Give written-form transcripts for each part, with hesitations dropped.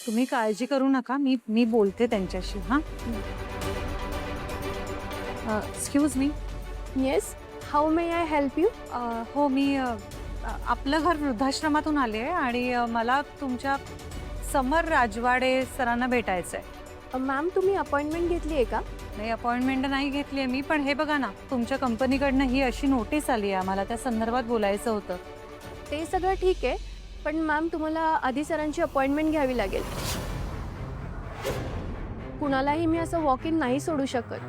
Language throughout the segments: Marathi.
तुम्ही काळजी करू नका, मी मी बोलते त्यांच्याशी. हां, excuse me. Yes, how may I help you? हो, मी आपलं घर वृद्धाश्रमातून आले आहे आणि मला तुमच्या समर राजवाडे सरांना भेटायचं आहे. मॅम, तुम्ही अपॉइंटमेंट घेतली आहे का? नाही, अपॉइंटमेंट नाही घेतली आहे मी, पण हे बघा ना, तुमच्या कंपनीकडनं ही अशी नोटीस आली आहे आम्हाला, त्या संदर्भात बोलायचं होतं. ते सगळं ठीक आहे, पण मॅम तुम्हाला आधी सरांची अपॉइंटमेंट घ्यावी लागेल. कुणालाही मी असं वॉक इन नाही सोडू शकत.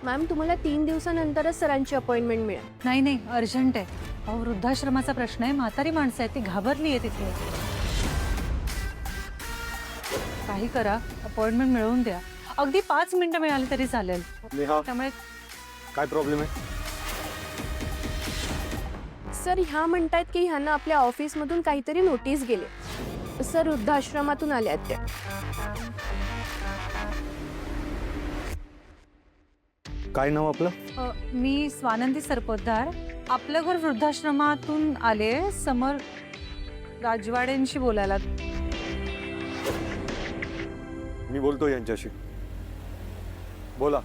मॅम, तुम्हाला 3 दिवसानंतरच सरांची अपॉइंटमेंट मिळेल. नाही नाही, अर्जंट आहे. अहो, वृद्धाश्रमाचा प्रश्न आहे, म्हातारी माणसं आहेत, ती घाबरली आहे तिथे. काही करा, अपॉइंटमेंट मिळवून द्या. अगदी 5 मिनिटं मिळाली तरी चालेल. नेहा, त्यामुळे काय प्रॉब्लेम आहे? सर, ह्या म्हणतायत की ह्यांना आपल्या ऑफिसमधून काहीतरी नोटीस गेले. सर वृद्धाश्रमातून आले आहेत त्या. काय नाव आपलं? मी स्वानंदी सरपोतदार. आपलं घर वृद्धाश्रमातून आले, समर राजवाडेंशी बोलायला. मी बोलतो यांच्याशी. बोला,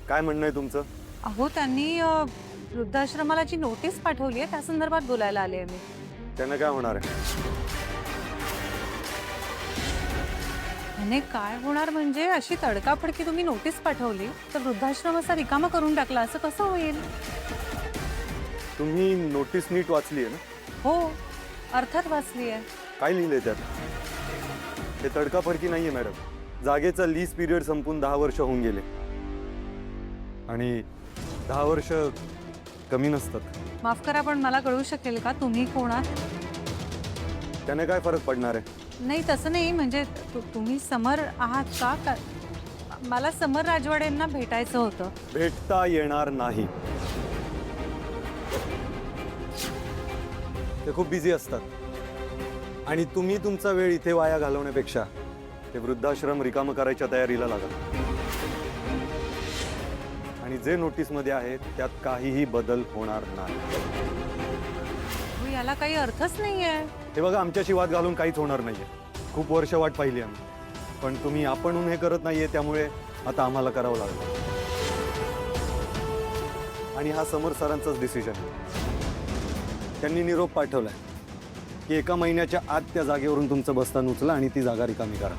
काय म्हणणं आहे तुमचं? अहो, त्यांनी वृद्धाश्रमाला जी नोटीस पाठवली आहे त्या संदर्भात बोलायला आले मी. त्यानं काय होणार आहे? म्हणे काय होणार म्हणजे अशी तडकाफडकी तुम्ही नोटीस पाठवली तर वृद्धाश्रम असा रिकामा करून टाकला, असं कसं होईल? तुम्ही नोटीस नीट वाचली आहे ना? हो, अर्थात वाचली आहे. काय लिहिलंय त्यात? हे तडकाफडकी नाहीये मॅडम. जागेचा लीज पिरियड संपून 10 वर्ष होऊन गेले आणि 10 वर्ष कमी नसतात. माफ करा, पण मला कळू शकेल का तुम्ही कोण आहात? त्याने काय फरक पडणार आहे? नाही, तसं नाही, म्हणजे तुम्ही समर आहात का? मला समर राजवाडेंना भेटायचं होतं. भेटता येणार नाही. ते खूप बिझी असतात आणि तुम्ही तुमचा वेळ इथे वाया घालवण्यापेक्षा ते वृद्धाश्रम रिकामं करायच्या तयारीला लागा. आणि जे नोटीसमध्ये आहे त्यात काहीही बदल होणार नाही. हो, याला काही अर्थच नाहीये. हे बघा, आमच्याशी वाद घालून काहीच होणार नाहीये. खूप वर्ष वाट पाहिली आम्ही, पण तुम्ही आपणहून हे करत नाहीये, त्यामुळे आता आम्हाला करावं लागलं. आणि हा समर सरांचाच डिसिजन आहे. त्यांनी निरोप पाठवलाय की 1 महिन्याच्या आत त्या जागेवरून तुमचं बस्तान उचला आणि ती जागा रिकामी करा.